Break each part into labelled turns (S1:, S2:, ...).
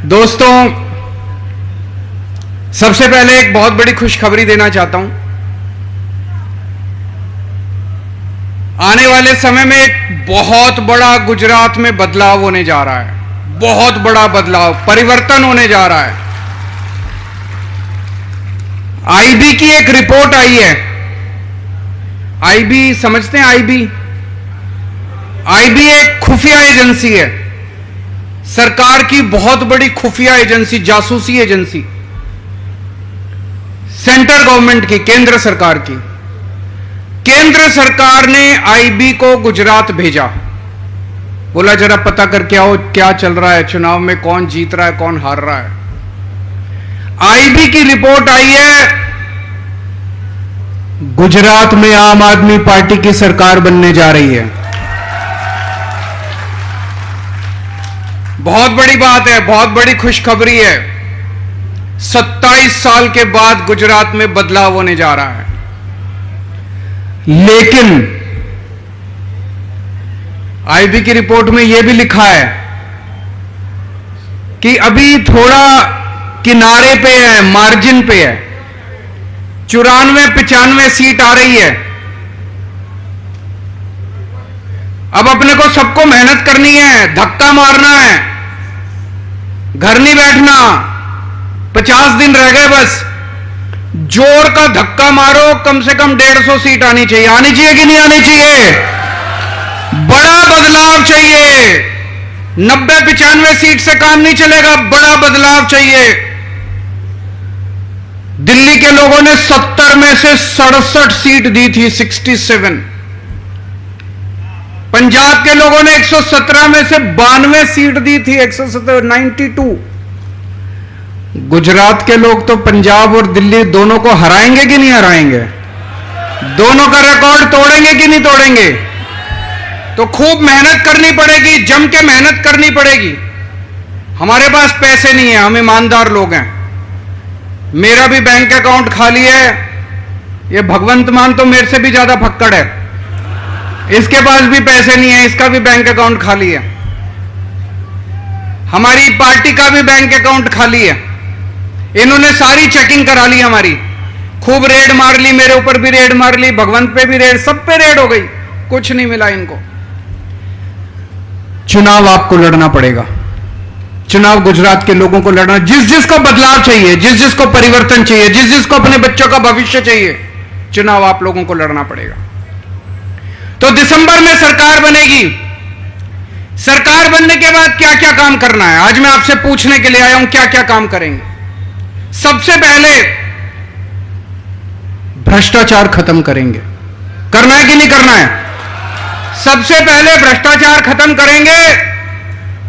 S1: दोस्तों, सबसे पहले एक बहुत बड़ी खुशखबरी देना चाहता हूं। आने वाले समय में एक बहुत बड़ा गुजरात में बदलाव होने जा रहा है। बहुत बड़ा बदलाव, परिवर्तन होने जा रहा है। आईबी की एक रिपोर्ट आई है। आईबी समझते हैं? आईबी एक खुफिया एजेंसी है, सरकार की बहुत बड़ी खुफिया एजेंसी, जासूसी एजेंसी, सेंट्रल गवर्नमेंट की, केंद्र सरकार की। केंद्र सरकार ने आईबी को गुजरात भेजा, बोला जरा पता करके आओ क्या चल रहा है, चुनाव में कौन जीत रहा है, कौन हार रहा है। आईबी की रिपोर्ट आई है, गुजरात में आम आदमी पार्टी की सरकार बनने जा रही है। बहुत बड़ी बात है, बहुत बड़ी खुशखबरी है। 27 साल के बाद गुजरात में बदलाव होने जा रहा है। लेकिन आईबी की रिपोर्ट में यह भी लिखा है कि अभी थोड़ा किनारे पे है, मार्जिन पे है। 94-95 सीट आ रही है। अब अपने को सबको मेहनत करनी है, धक्का मारना है, घर नहीं बैठना। 50 दिन रह गए बस। जोर का धक्का मारो, कम से कम 150 सीट आनी चाहिए। आनी चाहिए कि नहीं आनी चाहिए? बड़ा बदलाव चाहिए। 90-95 सीट से काम नहीं चलेगा, बड़ा बदलाव चाहिए। दिल्ली के लोगों ने 70 में से 67 सीट दी थी, 67। पंजाब के लोगों ने 117 में से 92 सीट दी थी, 117, 92। गुजरात के लोग तो पंजाब और दिल्ली दोनों को हराएंगे कि नहीं हराएंगे? दोनों का रिकॉर्ड तोड़ेंगे कि नहीं तोड़ेंगे? तो खूब मेहनत करनी पड़ेगी, जम के मेहनत करनी पड़ेगी। हमारे पास पैसे नहीं है, हम ईमानदार लोग हैं। मेरा भी बैंक अकाउंट खाली है। ये भगवंत मान तो मेरे से भी ज्यादा फक्कड़ है, इसके पास भी पैसे नहीं है, इसका भी बैंक अकाउंट खाली है। हमारी पार्टी का भी बैंक अकाउंट खाली है। इन्होंने सारी चेकिंग करा ली हमारी, खूब रेड मार ली, मेरे ऊपर भी रेड मार ली, भगवंत पे भी रेड, सब पे रेड हो गई, कुछ नहीं मिला इनको। चुनाव आपको लड़ना पड़ेगा। चुनाव गुजरात के लोगों को लड़ना, जिस जिसको बदलाव चाहिए, जिस जिसको परिवर्तन चाहिए, जिस जिसको अपने बच्चों का भविष्य चाहिए, चुनाव आप लोगों को लड़ना पड़ेगा। तो दिसंबर में सरकार बनेगी। सरकार बनने के बाद क्या क्या काम करना है, आज मैं आपसे पूछने के लिए आया हूं, क्या क्या काम करेंगे। सबसे पहले भ्रष्टाचार खत्म करेंगे। करना है कि नहीं करना है? सबसे पहले भ्रष्टाचार खत्म करेंगे।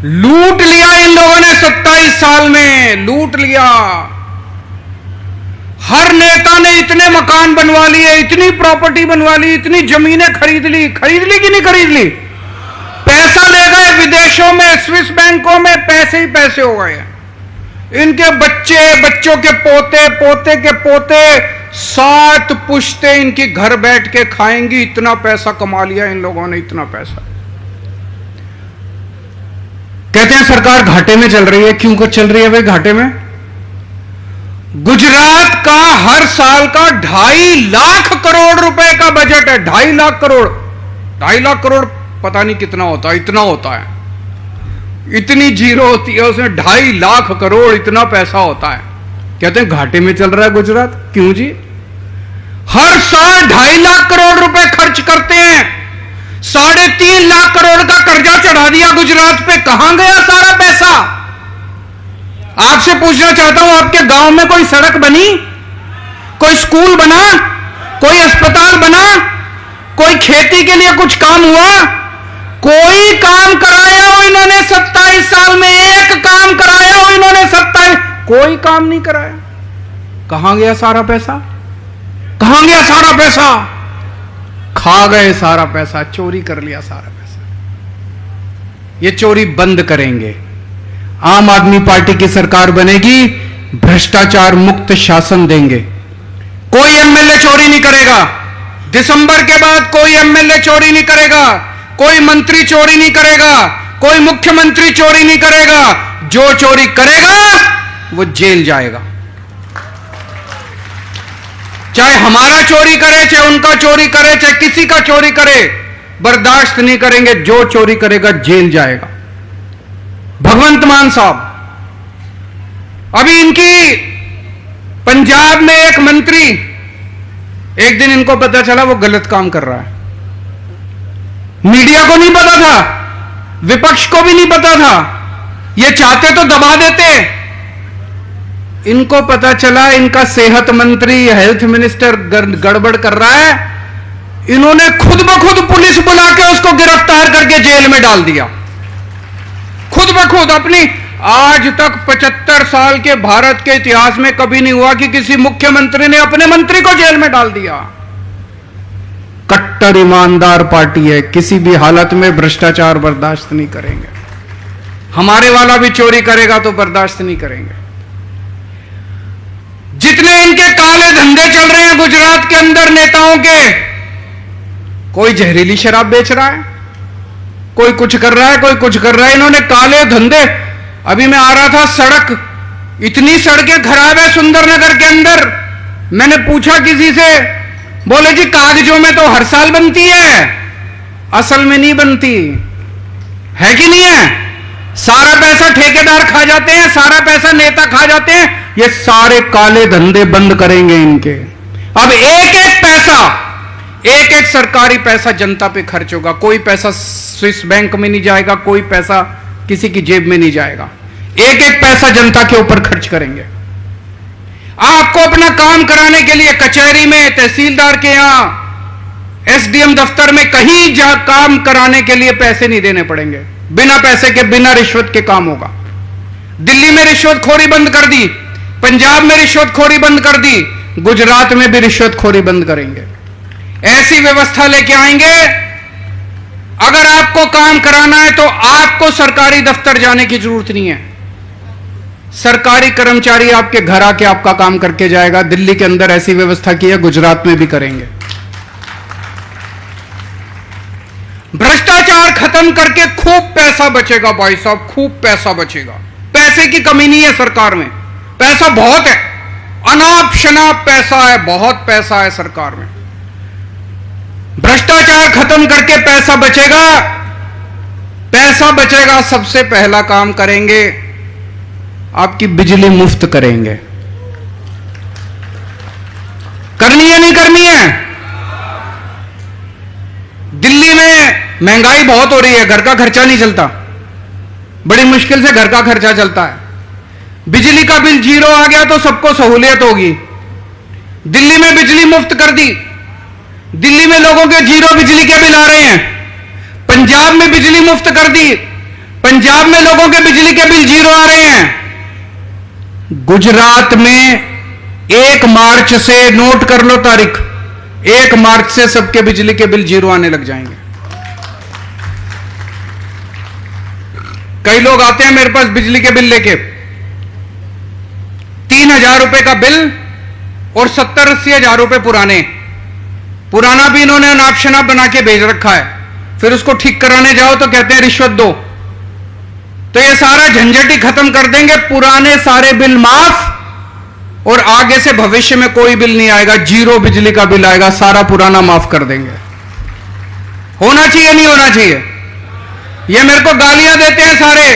S1: लूट लिया इन लोगों ने 27 साल में, लूट लिया। हर नेता ने इतने मकान बनवा लिए, इतनी प्रॉपर्टी बनवा ली, इतनी जमीनें खरीद ली कि नहीं खरीद ली? पैसा ले गए विदेशों में, स्विस बैंकों में, पैसे ही पैसे हो गए। इनके बच्चे, बच्चों के पोते, पोते के पोते, 7 पुश्ते इनकी घर बैठ के खाएंगी। इतना पैसा कमा लिया इन लोगों ने, इतना पैसा। कहते हैं सरकार घाटे में चल रही है। क्यों को चल रही है भाई घाटे में? गुजरात का हर साल का 2.5 लाख करोड़ रुपए का बजट है। 2.5 लाख करोड़, 2.5 लाख करोड़ पता नहीं कितना होता है, इतना होता है। इतनी जीरो होती है उसमें, 2.5 लाख करोड़, इतना पैसा होता है। कहते हैं घाटे में चल रहा है गुजरात। क्यों जी? हर साल 2.5 लाख करोड़ रुपए खर्च करते हैं। 3.5 लाख करोड़ का कर्जा चढ़ा दिया गुजरात पे। कहां गया सारा पैसा? आपसे पूछना चाहता हूं, आपके गांव में कोई सड़क बनी, कोई स्कूल बना, कोई अस्पताल बना, कोई खेती के लिए कुछ काम हुआ? कोई काम कराया हो इन्होंने 27 साल में? एक काम कराया हो इन्होंने 27? कोई काम नहीं कराया। कहां गया सारा पैसा? कहां गया सारा पैसा? खा गए सारा पैसा, चोरी कर लिया सारा पैसा। ये चोरी बंद करेंगे। आम आदमी पार्टी की सरकार बनेगी, भ्रष्टाचार मुक्त शासन देंगे। कोई एमएलए चोरी नहीं करेगा। दिसंबर के बाद कोई एमएलए चोरी नहीं करेगा, कोई मंत्री चोरी नहीं करेगा, कोई मुख्यमंत्री चोरी नहीं करेगा, जो चोरी करेगा वो जेल जाएगा। चाहे हमारा चोरी करे, चाहे उनका चोरी करे, चाहे किसी का चोरी करे, बर्दाश्त नहीं करेंगे। जो चोरी करेगा जेल जाएगा। भगवंत मान साहब, अभी इनकी पंजाब में एक मंत्री, एक दिन इनको पता चला वो गलत काम कर रहा है। मीडिया को नहीं पता था, विपक्ष को भी नहीं पता था, ये चाहते तो दबा देते। इनको पता चला इनका सेहत मंत्री, हेल्थ मिनिस्टर गड़बड़ कर रहा है। इन्होंने खुद ब खुद पुलिस बुला के उसको गिरफ्तार करके जेल में डाल दिया। खुद ब खुद अपनी, आज तक 75 साल के भारत के इतिहास में कभी नहीं हुआ कि किसी मुख्यमंत्री ने अपने मंत्री को जेल में डाल दिया। कट्टर ईमानदार पार्टी है, किसी भी हालत में भ्रष्टाचार बर्दाश्त नहीं करेंगे। हमारे वाला भी चोरी करेगा तो बर्दाश्त नहीं करेंगे। जितने इनके काले धंधे चल रहे हैं गुजरात के अंदर नेताओं के, कोई जहरीली शराब बेच रहा है, कोई कुछ कर रहा है, कोई कुछ कर रहा है। इन्होंने काले धंधे, अभी मैं आ रहा था, सड़क, इतनी सड़कें खराब है सुंदरनगर के अंदर। मैंने पूछा किसी से, बोले जी कागजों में तो हर साल बनती है, असल में नहीं बनती है कि नहीं है। सारा पैसा ठेकेदार खा जाते हैं, सारा पैसा नेता खा जाते हैं। ये सारे काले धंधे बंद करेंगे इनके। अब एक एक पैसा, एक एक सरकारी पैसा जनता पे खर्च होगा। कोई पैसा स्विस बैंक में नहीं जाएगा, कोई पैसा किसी की जेब में नहीं जाएगा। एक एक पैसा जनता के ऊपर खर्च करेंगे। आपको अपना काम कराने के लिए कचहरी में, तहसीलदार के यहां, एसडीएम दफ्तर में, कहीं जा काम कराने के लिए पैसे नहीं देने पड़ेंगे। बिना पैसे के, बिना रिश्वत के काम होगा। दिल्ली में रिश्वतखोरी बंद कर दी, पंजाब में रिश्वतखोरी बंद कर दी, गुजरात में भी रिश्वतखोरी बंद करेंगे। ऐसी व्यवस्था लेके आएंगे। अगर आपको काम कराना है तो आपको सरकारी दफ्तर जाने की जरूरत नहीं है। सरकारी कर्मचारी आपके घर आके आपका काम करके जाएगा। दिल्ली के अंदर ऐसी व्यवस्था की है, गुजरात में भी करेंगे। भ्रष्टाचार खत्म करके खूब पैसा बचेगा भाई साहब, खूब पैसा बचेगा। पैसे की कमी नहीं है सरकार में, पैसा बहुत है, अनाप शनाप पैसा है, बहुत पैसा है सरकार में। भ्रष्टाचार खत्म करके पैसा बचेगा। पैसा बचेगा, सबसे पहला काम करेंगे, आपकी बिजली मुफ्त करेंगे। करनी है नहीं करनी है? दिल्ली में महंगाई बहुत हो रही है, घर का खर्चा नहीं चलता, बड़ी मुश्किल से घर का खर्चा चलता है। बिजली का बिल 0 आ गया तो सबको सहूलियत होगी। दिल्ली में बिजली मुफ्त कर दी। दिल्ली में लोगों के 0 बिजली के बिल आ रहे हैं। पंजाब में बिजली मुफ्त कर दी, पंजाब में लोगों के बिजली के बिल 0 आ रहे हैं। गुजरात में 1 मार्च से, नोट कर लो तारीख, 1 मार्च से सबके बिजली के बिल 0 आने लग जाएंगे। कई लोग आते हैं मेरे पास बिजली के बिल लेके, 3,000 रुपए का बिल और 70-80 हजार रुपए पुराना भी इन्होंने अनाप शनाप बना के भेज रखा है। फिर उसको ठीक कराने जाओ तो कहते हैं रिश्वत दो। तो ये सारा झंझट ही खत्म कर देंगे, पुराने सारे बिल माफ, और आगे से भविष्य में कोई बिल नहीं आएगा, 0 बिजली का बिल आएगा, सारा पुराना माफ कर देंगे। होना चाहिए नहीं होना चाहिए? ये मेरे को गालियां देते हैं सारे,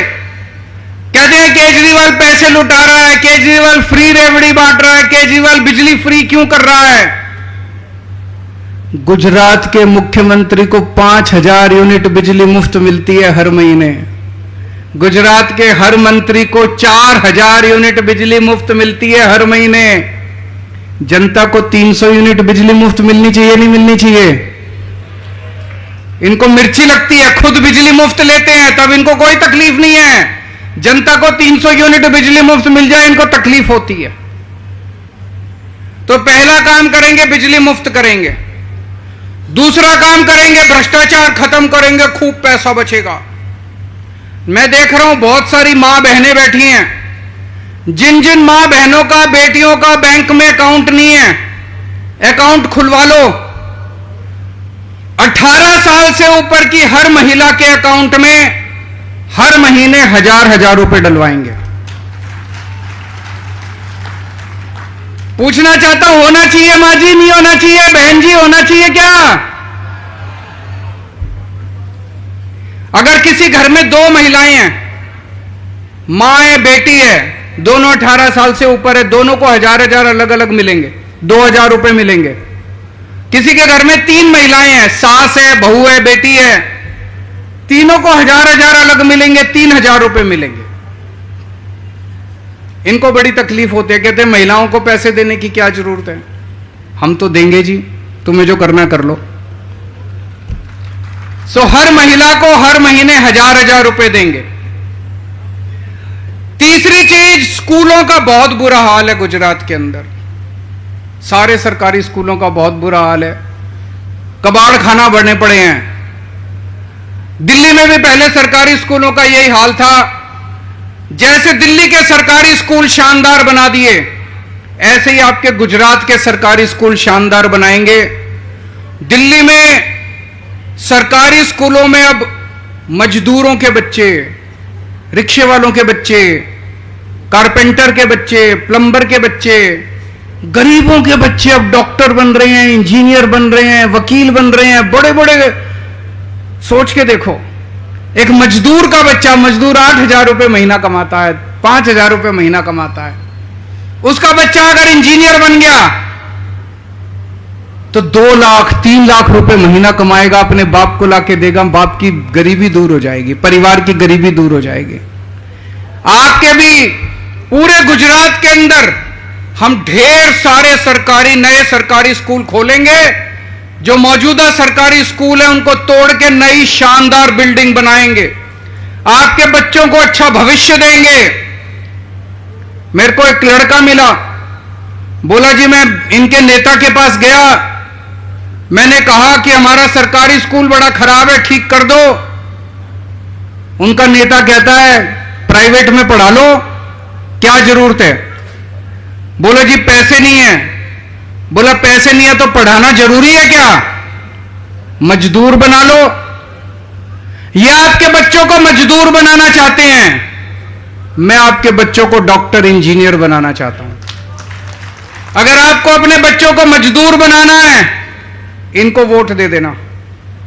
S1: कहते हैं केजरीवाल पैसे लुटा रहा है, केजरीवाल फ्री रेवड़ी बांट रहा है, केजरीवाल बिजली फ्री क्यों कर रहा है। गुजरात के मुख्यमंत्री को 5,000 यूनिट बिजली मुफ्त मिलती है हर महीने। गुजरात के हर मंत्री को 4,000 यूनिट बिजली मुफ्त मिलती है हर महीने। जनता को 300 यूनिट बिजली मुफ्त मिलनी चाहिए नहीं मिलनी चाहिए? इनको मिर्ची लगती है, खुद बिजली मुफ्त लेते हैं तब इनको कोई तकलीफ नहीं है। जनता को 300 यूनिट बिजली मुफ्त मिल जाए इनको तकलीफ होती है। तो पहला काम करेंगे, बिजली मुफ्त करेंगे। दूसरा काम करेंगे, भ्रष्टाचार खत्म करेंगे, खूब पैसा बचेगा। मैं देख रहा हूं बहुत सारी मां बहनें बैठी हैं, जिन जिन मां बहनों का, बेटियों का बैंक में अकाउंट नहीं है, अकाउंट खुलवा लो। 18 साल से ऊपर की हर महिला के अकाउंट में हर महीने 1000 रुपए डलवाएंगे। पूछना चाहता हूं, होना चाहिए मां जी, नहीं होना चाहिए बहन जी, होना चाहिए क्या? अगर किसी घर में 2 महिलाएं हैं, मां है बेटी है, दोनों 18 साल से ऊपर है, दोनों को 1000 अलग अलग मिलेंगे, 2000 रुपए मिलेंगे। किसी के घर में 3 महिलाएं हैं, सास है, बहू है, बेटी है, तीनों को 1000 अलग मिलेंगे, 3000 रुपए मिलेंगे। इनको बड़ी तकलीफ होती है, कहते हैं महिलाओं को पैसे देने की क्या जरूरत है, हम तो देंगे जी, तुम्हें जो करना कर लो। सो हर महिला को हर महीने 1000 रुपए देंगे। तीसरी चीज, स्कूलों का बहुत बुरा हाल है गुजरात के अंदर। सारे सरकारी स्कूलों का बहुत बुरा हाल है, कबाड़ खाना बढ़ने पड़े हैं। दिल्ली में भी पहले सरकारी स्कूलों का यही हाल था। जैसे दिल्ली के सरकारी स्कूल शानदार बना दिए, ऐसे ही आपके गुजरात के सरकारी स्कूल शानदार बनाएंगे। दिल्ली में सरकारी स्कूलों में अब मजदूरों के बच्चे, रिक्शे वालों के बच्चे, कारपेंटर के बच्चे, प्लम्बर के बच्चे, गरीबों के बच्चे अब डॉक्टर बन रहे हैं, इंजीनियर बन रहे हैं, वकील बन रहे हैं, बड़े बड़े। सोच के देखो, एक मजदूर का बच्चा, मजदूर 8000 रुपए महीना कमाता है, 5000 रुपए महीना कमाता है, उसका बच्चा अगर इंजीनियर बन गया तो 2 लाख 3 लाख रुपए महीना कमाएगा, अपने बाप को लाके देगा, बाप की गरीबी दूर हो जाएगी, परिवार की गरीबी दूर हो जाएगी। आपके भी पूरे गुजरात के अंदर हम ढेर सारे सरकारी, नए सरकारी स्कूल खोलेंगे। जो मौजूदा सरकारी स्कूल है उनको तोड़ के नई शानदार बिल्डिंग बनाएंगे, आपके बच्चों को अच्छा भविष्य देंगे। मेरे को एक लड़का मिला, बोला जी मैं इनके नेता के पास गया, मैंने कहा कि हमारा सरकारी स्कूल बड़ा खराब है, ठीक कर दो। उनका नेता कहता है प्राइवेट में पढ़ा लो, क्या जरूरत है? बोला जी पैसे नहीं है। बोला पैसे नहीं है तो पढ़ाना जरूरी है क्या? मजदूर बना लो। ये आपके बच्चों को मजदूर बनाना चाहते हैं, मैं आपके बच्चों को डॉक्टर इंजीनियर बनाना चाहता हूं। अगर आपको अपने बच्चों को मजदूर बनाना है, इनको वोट दे देना।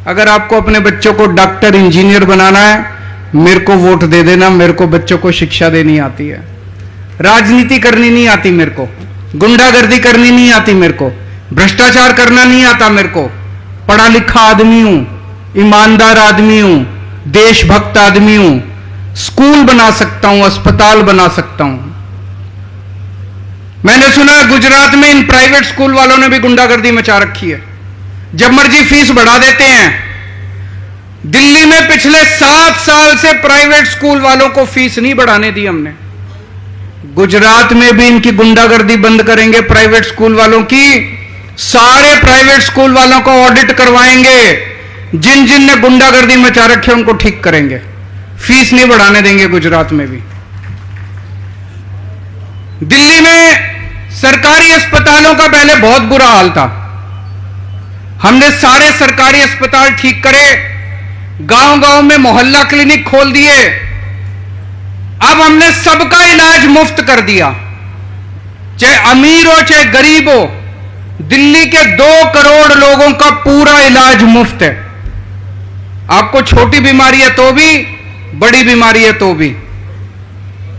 S1: अगर आपको अपने बच्चों को डॉक्टर इंजीनियर बनाना है, मेरे को वोट दे देना। मेरे को बच्चों को शिक्षा देनी आती है, राजनीति करनी नहीं आती मेरे को, गुंडागर्दी करनी नहीं आती मेरे को, भ्रष्टाचार करना नहीं आता मेरे को। पढ़ा लिखा आदमी हूं, ईमानदार आदमी हूं, देशभक्त आदमी हूं। स्कूल बना सकता हूं, अस्पताल बना सकता हूं। मैंने सुना गुजरात में इन प्राइवेट स्कूल वालों ने भी गुंडागर्दी मचा रखी है, जब मर्जी फीस बढ़ा देते हैं। दिल्ली में पिछले 7 साल से प्राइवेट स्कूल वालों को फीस नहीं बढ़ाने दी हमने। गुजरात में भी इनकी गुंडागर्दी बंद करेंगे प्राइवेट स्कूल वालों की। सारे प्राइवेट स्कूल वालों को ऑडिट करवाएंगे, जिन जिन ने गुंडागर्दी मचा रखी है उनको ठीक करेंगे, फीस नहीं बढ़ाने देंगे गुजरात में भी। दिल्ली में सरकारी अस्पतालों का पहले बहुत बुरा हाल था, हमने सारे सरकारी अस्पताल ठीक करे, गांव गांव में मोहल्ला क्लिनिक खोल दिए। अब हमने सबका इलाज मुफ्त कर दिया, चाहे अमीर हो चाहे गरीब हो। दिल्ली के 2 करोड़ लोगों का पूरा इलाज मुफ्त है। आपको छोटी बीमारी है तो भी, बड़ी बीमारी है तो भी।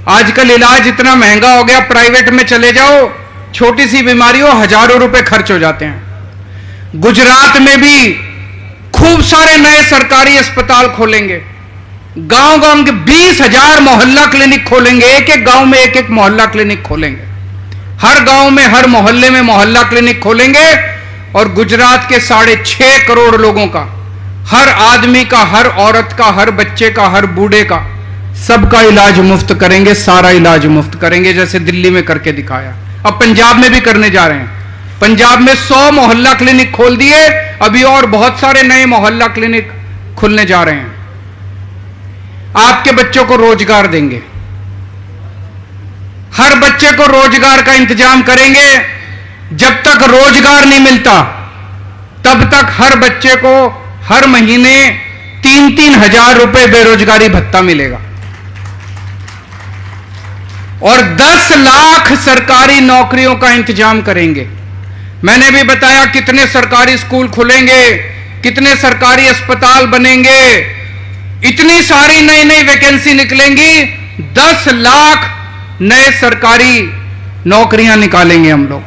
S1: आजकल इलाज इतना महंगा हो गया, प्राइवेट में चले जाओ, छोटी सी बीमारी हो हजारों रुपए खर्च हो जाते हैं। गुजरात में भी खूब सारे नए सरकारी अस्पताल खोलेंगे, गांव गांव के 20,000 मोहल्ला क्लिनिक खोलेंगे, एक एक गांव में एक एक मोहल्ला क्लिनिक खोलेंगे। हर गांव में, हर मोहल्ले में मोहल्ला क्लिनिक खोलेंगे और गुजरात के 6.5 करोड़ लोगों का, हर आदमी का, हर औरत का, हर बच्चे का, हर बूढ़े का, सबका इलाज मुफ्त करेंगे, सारा इलाज मुफ्त करेंगे, जैसे दिल्ली में करके दिखाया। अब पंजाब में भी करने जा रहे हैं। पंजाब में 100 मोहल्ला क्लिनिक खोल दिए, अभी और बहुत सारे नए मोहल्ला क्लिनिक खुलने जा रहे हैं। आपके बच्चों को रोजगार देंगे, हर बच्चे को रोजगार का इंतजाम करेंगे। जब तक रोजगार नहीं मिलता तब तक हर बच्चे को हर महीने 3-3 हजार रुपए बेरोजगारी भत्ता मिलेगा और 10 लाख सरकारी नौकरियों का इंतजाम करेंगे। मैंने भी बताया कितने सरकारी स्कूल खुलेंगे, कितने सरकारी अस्पताल बनेंगे, इतनी सारी नई नई वैकेंसी निकलेंगी, 10 लाख नए सरकारी नौकरियां निकालेंगे हम लोग।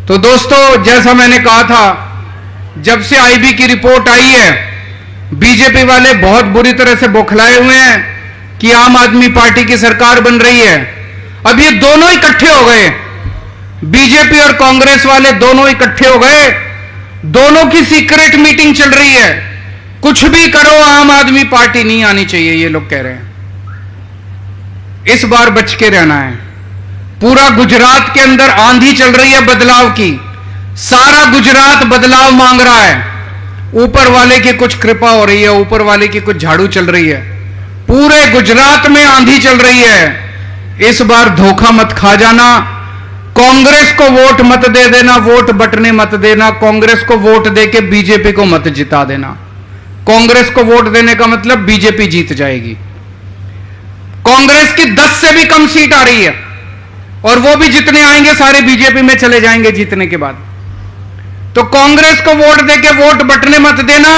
S1: तो दोस्तों, जैसा मैंने कहा था, जब से आईबी की रिपोर्ट आई है, बीजेपी वाले बहुत बुरी तरह से बौखलाए हुए हैं कि आम आदमी पार्टी की सरकार बन रही है। अब ये दोनों इकट्ठे हो गए, बीजेपी और कांग्रेस वाले दोनों इकट्ठे हो गए, दोनों की सीक्रेट मीटिंग चल रही है। कुछ भी करो, आम आदमी पार्टी नहीं आनी चाहिए, ये लोग कह रहे हैं। इस बार बच के रहना है। पूरा गुजरात के अंदर आंधी चल रही है बदलाव की, सारा गुजरात बदलाव मांग रहा है। ऊपर वाले की कुछ कृपा हो रही है, ऊपर वाले की कुछ झाड़ू चल रही है, पूरे गुजरात में आंधी चल रही है। इस बार धोखा मत खा जाना, कांग्रेस को वोट मत दे देना, वोट बंटने मत देना, कांग्रेस को वोट देके बीजेपी को मत जिता देना। कांग्रेस को वोट देने का मतलब बीजेपी जीत जाएगी। कांग्रेस की 10 से भी कम सीट आ रही है और वो भी जितने आएंगे सारे बीजेपी में चले जाएंगे जीतने के बाद। तो कांग्रेस को वोट देके वोट बंटने मत देना,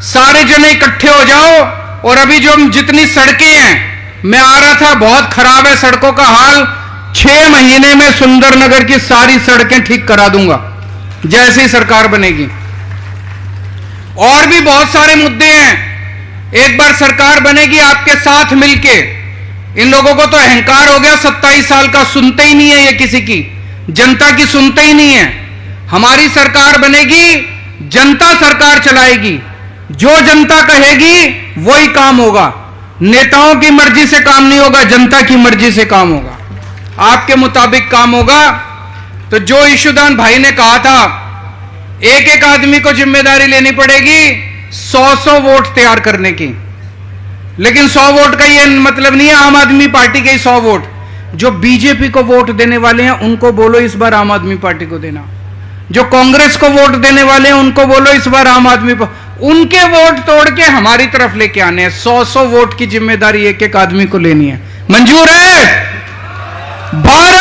S1: सारे जने इकट्ठे हो जाओ। और अभी जो जितनी सड़कें हैं, मैं आ रहा था, बहुत खराब है सड़कों का हाल। 6 महीने में सुंदरनगर की सारी सड़कें ठीक करा दूंगा जैसे ही सरकार बनेगी। और भी बहुत सारे मुद्दे हैं। एक बार सरकार बनेगी आपके साथ मिलके। इन लोगों को तो अहंकार हो गया 27 साल का, सुनते ही नहीं है ये किसी की, जनता की सुनते ही नहीं है। हमारी सरकार बनेगी, जनता सरकार चलाएगी, जो जनता कहेगी वही काम होगा। नेताओं की मर्जी से काम नहीं होगा, जनता की मर्जी से काम होगा, आपके मुताबिक काम होगा। तो जो ईशुदान भाई ने कहा था, एक एक आदमी को जिम्मेदारी लेनी पड़ेगी 100 वोट तैयार करने की। लेकिन 100 वोट का ये मतलब नहीं है आम आदमी पार्टी के ही 100 वोट। जो बीजेपी को वोट देने वाले हैं उनको बोलो इस बार आम आदमी पार्टी को देना। जो कांग्रेस को वोट देने वाले हैं उनको बोलो इस बार आम आदमी उनके वोट तोड़ के हमारी तरफ लेके आने हैं। 100 वोट की जिम्मेदारी एक एक आदमी को लेनी है। मंजूर है? भारत